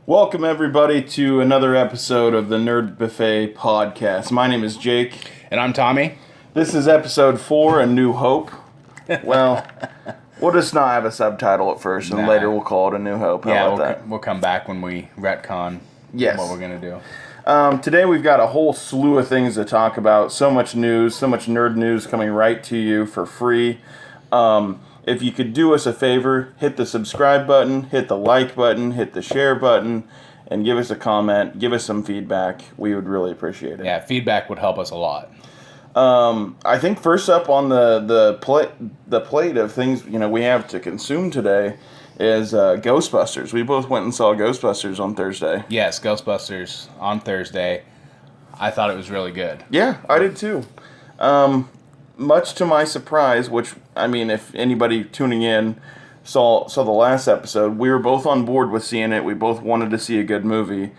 Welcome, everybody, to another episode of the Nerd Buffet podcast. My name is Jake. And I'm Tommy. This is episode 4, A New Hope. Well, we'll just not have a subtitle at first, and later we'll call it A New Hope. How about that? We'll come back when we retcon what we're going to do. Today we've got a whole slew of things to talk about. So much news, so much nerd news coming right to you for free. If you could do us a favor, hit the subscribe button, hit the like button, hit the share button, and give us a comment, give us some feedback. We would really appreciate it. Yeah, feedback would help us a lot. I think first up on the plate of things we have to consume today is Ghostbusters. We both went and saw Ghostbusters on Thursday. Yes, Ghostbusters on Thursday. I thought it was really good. Yeah, I did too. Much to my surprise, which, I mean, if anybody tuning in saw the last episode, we were both on board with seeing it. We both wanted to see a good movie.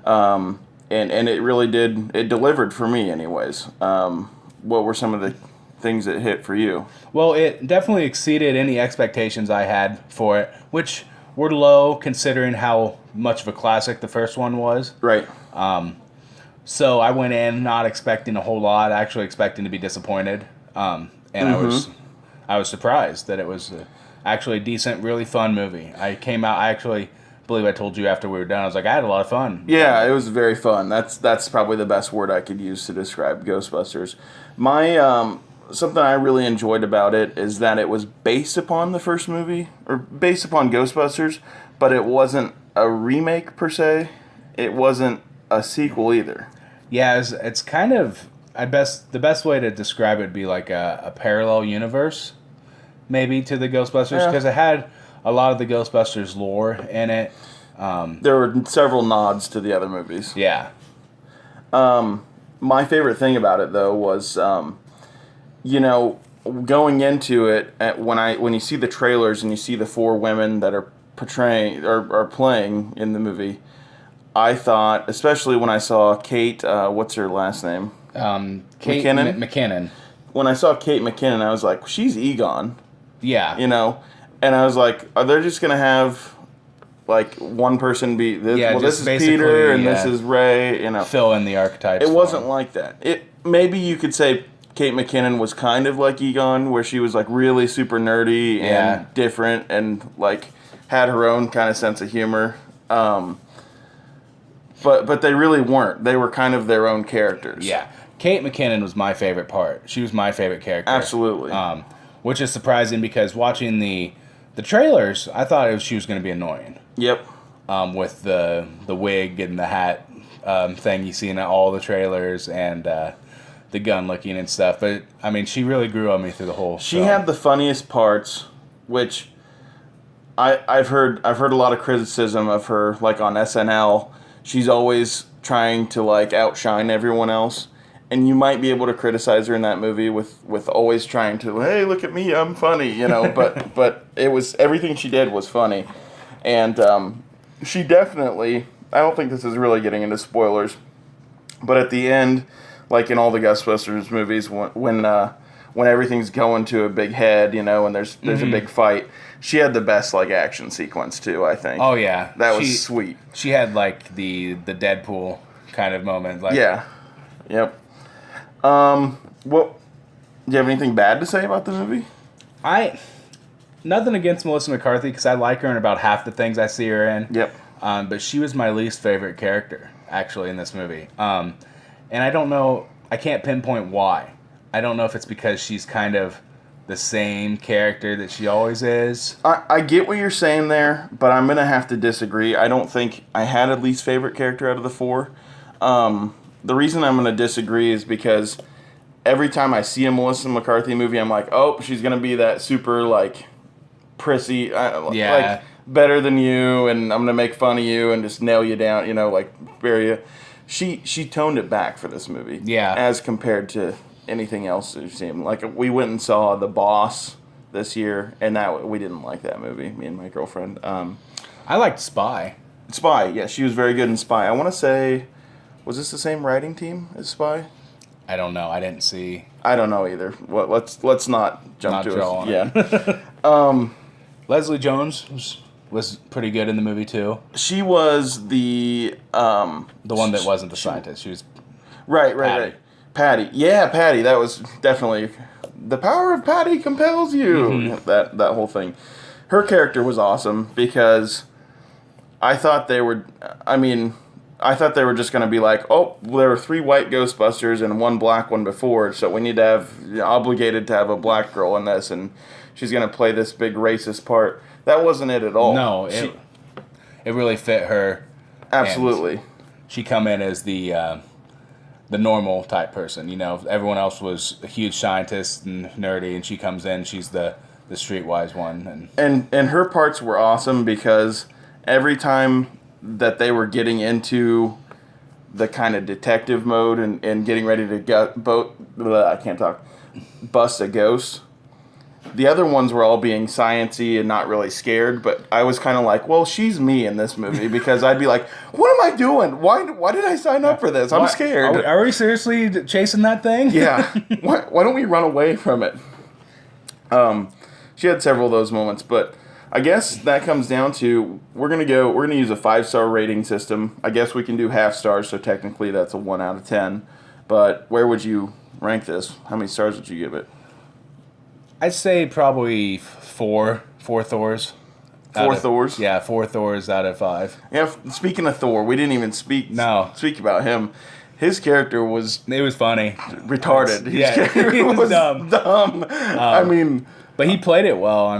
And it really did. It delivered for me anyways. What were some of the things that hit for you? Well, it definitely exceeded any expectations I had for it, which were low considering how much of a classic the first one was. Right. So I went in not expecting a whole lot, actually expecting to be disappointed. And I was surprised that it was actually a decent, really fun movie. I came out, I actually believe I told you after we were done, I was like, I had a lot of fun. Yeah, it was very fun. That's probably the best word I could use to describe Ghostbusters. My something I really enjoyed about it is that it was based upon the first movie, or based upon Ghostbusters, but it wasn't a remake per se. It wasn't a sequel either. Yeah, it's kind of, the best way to describe it would be like a parallel universe, maybe, to the Ghostbusters, because it had a lot of the Ghostbusters lore in it. There were several nods to the other movies. Yeah. My favorite thing about it, though, was, going into it, when you see the trailers and you see the 4 women that are portraying or playing in the movie, I thought, especially when I saw Kate, what's her last name? Kate McKinnon. When I saw Kate McKinnon, I was like, she's Egon. Yeah. And I was like, are they just going to have, like, one person be this? Yeah, well, this is Peter and this is Ray, Fill in the archetypes. It wasn't like that. Maybe you could say Kate McKinnon was kind of like Egon, where she was, like, really super nerdy and different and, like, had her own kind of sense of humor. But they really weren't. They were kind of their own characters. Yeah. Kate McKinnon was my favorite part. She was my favorite character. Absolutely. Which is surprising because watching the trailers, I thought she was going to be annoying. Yep. With the wig and the hat thing you see in all the trailers and the gun looking and stuff. But, I mean, she really grew on me through the whole She had the funniest parts, which I've heard a lot of criticism of her, like on SNL. She's always trying to, like, outshine everyone else. And you might be able to criticize her in that movie with always trying to, hey, look at me, I'm funny, But it was, everything she did was funny. And she definitely, I don't think this is really getting into spoilers, but at the end, like in all the Ghostbusters movies, when everything's going to a big head, and there's a big fight, she had the best, like, action sequence, too, I think. Oh, yeah. That was sweet. She had, like, the Deadpool kind of moment. Like, yeah. Yep. Well, do you have anything bad to say about the movie? Nothing against Melissa McCarthy, because I like her in about half the things I see her in. Yep. But she was my least favorite character, actually, in this movie. And I don't know, I can't pinpoint why. I don't know if it's because she's kind of the same character that she always is. I get what you're saying there, but I'm going to have to disagree. I don't think I had a least favorite character out of the 4. The reason I'm going to disagree is because every time I see a Melissa McCarthy movie, I'm like, oh, she's going to be that super, like, prissy, like, better than you, and I'm going to make fun of you and just nail you down, like, bury you. She toned it back for this movie. Yeah. As compared to anything else we've seen. Like, we went and saw The Boss this year, and we didn't like that movie, me and my girlfriend. I liked Spy. Spy, yeah, she was very good in Spy. I want to say, was this the same writing team as Spy? I don't know. I didn't see. I don't know either. Well, let's not jump to it. Yeah. Leslie Jones was pretty good in the movie too. She was the one that wasn't the scientist. She was right. Patty. Yeah, Patty. That was definitely the power of Patty compels you. Mm-hmm. That whole thing. Her character was awesome because I thought they were. I thought they were just going to be like, oh, there were 3 white Ghostbusters and 1 black one before, so we need to have obligated to have a black girl in this, and she's going to play this big racist part. That wasn't it at all. No, it really fit her. Absolutely. She come in as the normal type person. Everyone else was a huge scientist and nerdy, and she comes in. She's the streetwise one, and her parts were awesome because every time that they were getting into the kind of detective mode and getting ready to bust a ghost. The other ones were all being sciencey and not really scared, but I was kind of like, well, she's me in this movie because I'd be like, what am I doing? Why did I sign up for this? I'm scared. Are we seriously chasing that thing? Yeah. Why don't we run away from it? She had several of those moments, but I guess that comes down to we're gonna use a 5-star rating system. I guess we can do half stars, so technically that's a 1 out of 10. But where would you rank this? How many stars would you give it? I'd say probably 4 Thors. 4 Thors? Yeah, 4 Thors out of 5. Yeah. Speaking of Thor, we didn't even speak about him. His character was funny, retarded. He was dumb. But he played it well.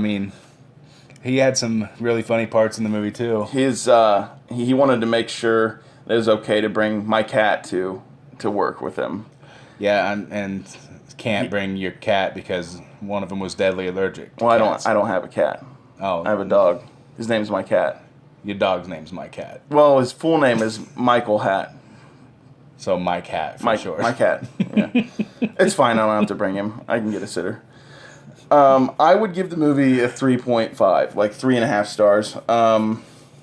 He had some really funny parts in the movie too. He wanted to make sure that it was okay to bring my cat to work with him. Yeah, and can't bring your cat because one of them was deadly allergic. Well, I don't have a cat. Oh, I have a dog. His name's my cat. Your dog's name's my cat. Well, his full name is Michael Hat. So my cat for sure. My cat. Yeah. It's fine. I don't have to bring him. I can get a sitter. I would give the movie a 3.5, like 3.5 stars.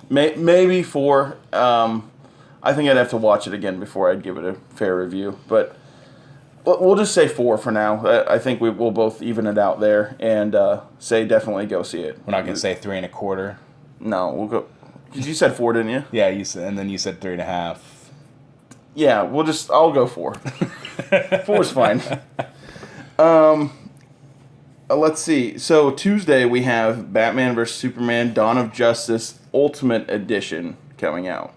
Maybe 4. I think I'd have to watch it again before I'd give it a fair review. But we'll just say 4 for now. I think we'll both even it out there and say definitely go see it. We're not going to say 3.25. No, we'll go. Because you said 4, didn't you? Yeah, you said, and then you said 3.5. Yeah, I'll go 4. 4 is fine. Let's see. So Tuesday we have Batman vs Superman: Dawn of Justice Ultimate Edition coming out.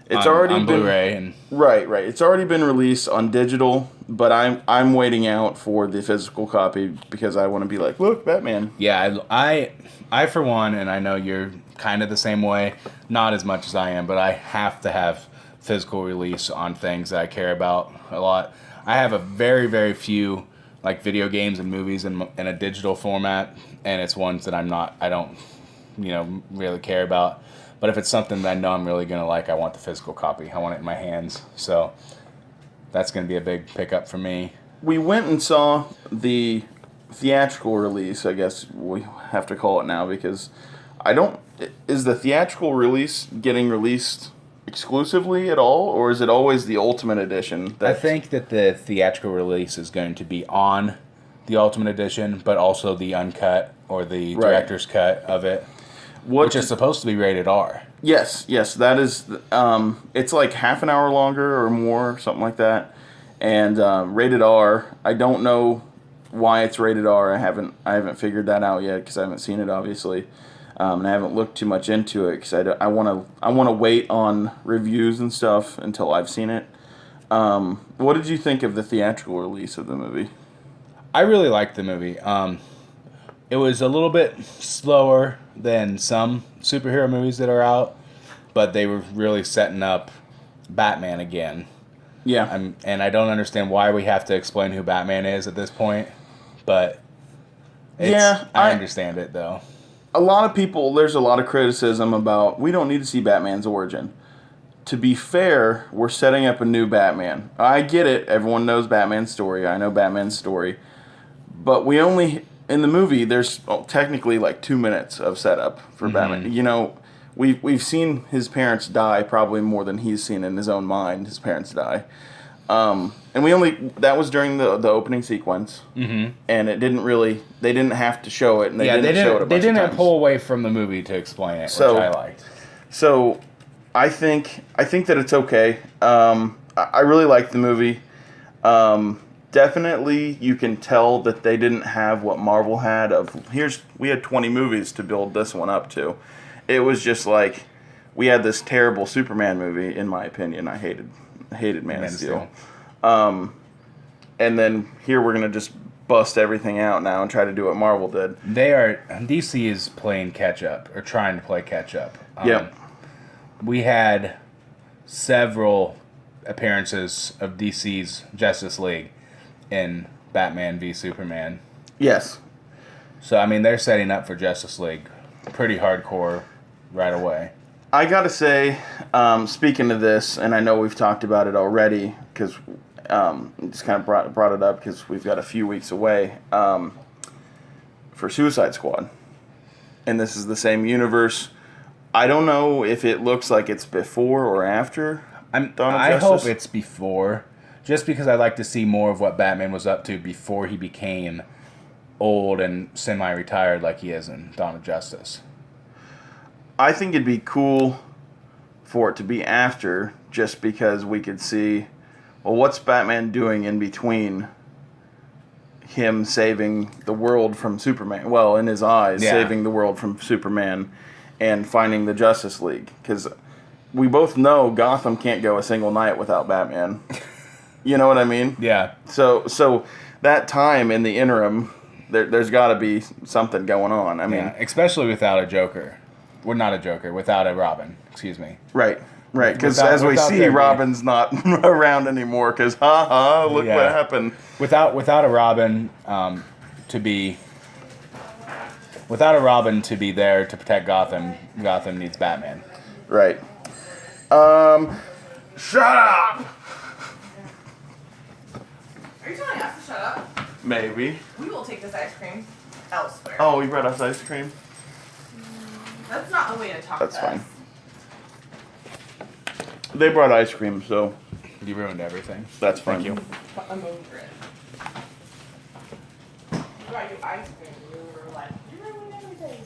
It's already on been Blu-ray and right. It's already been released on digital, but I'm waiting out for the physical copy because I want to be like, look, Batman. Yeah, I for one, and I know you're kind of the same way. Not as much as I am, but I have to have physical release on things that I care about a lot. I have a very, very few like video games and movies in a digital format, and it's ones that I don't really care about. But if it's something that I know I'm really gonna like, I want the physical copy. I want it in my hands. So that's gonna be a big pickup for me. We went and saw the theatrical release, I guess we have to call it now, because is the theatrical release getting released exclusively at all, or is it always the Ultimate Edition? I think that the theatrical release is going to be on the Ultimate Edition, but also the uncut or the director's cut of it, which is supposed to be rated R. Yes, that is. It's like half an hour longer or more, something like that, and rated R. I don't know why it's rated R. I haven't figured that out yet because I haven't seen it, obviously. And I haven't looked too much into it because I want to wait on reviews and stuff until I've seen it. What did you think of the theatrical release of the movie? I really liked the movie. It was a little bit slower than some superhero movies that are out, but they were really setting up Batman again. Yeah. And I don't understand why we have to explain who Batman is at this point, but I understand it though. There's a lot of criticism about we don't need to see Batman's origin. To be fair, we're setting up a new Batman. I get it. Everyone knows Batman's story. I know Batman's story. But in the movie, there's technically like 2 minutes of setup for Batman. We've seen his parents die probably more than he's seen in his own mind his parents die. And that was during the opening sequence, and it didn't really, they didn't have to show it, and they didn't show it a bunch of They didn't times. pull away from the movie to explain it, which I liked. So, I think that it's okay. I really liked the movie. Definitely, you can tell that they didn't have what Marvel had. We had 20 movies to build this one up to. It was just like we had this terrible Superman movie. In my opinion, I hated Man of Steel. And then here we're gonna just bust everything out now and try to do what Marvel did. DC is playing catch up or trying to play catch up. Yep. We had several appearances of DC's Justice League in Batman v Superman. Yes. So I mean, they're setting up for Justice League pretty hardcore right away. I gotta say, speaking of this, and I know we've talked about it already, because just kind of brought it up because we've got a few weeks away for Suicide Squad, and this is the same universe. I don't know if it looks like it's before or after. I hope it's before, just because I'd like to see more of what Batman was up to before he became old and semi-retired like he is in Dawn of Justice. I think it'd be cool for it to be after, just because we could see, well, what's Batman doing in between him saving the world from Superman? Well, in his eyes, saving the world from Superman and finding the Justice League. Because we both know Gotham can't go a single night without Batman. You know what I mean? Yeah. So that time in the interim, there's got to be something going on. I mean, especially without a Joker. Well, not a Joker, without a Robin. Excuse me. Right. Because as we see, Robin's not around anymore. Because look what happened. Without a Robin to be there to protect Gotham, Gotham needs Batman. Right. Shut up. Are you telling us to shut up? Maybe. We will take this ice cream elsewhere. Oh, you brought us ice cream? That's not the way to talk. That's fine. They brought ice cream, so You ruined everything. That's fine. Thank you. I'm over it. We brought you ice cream. You were like, you ruined everything.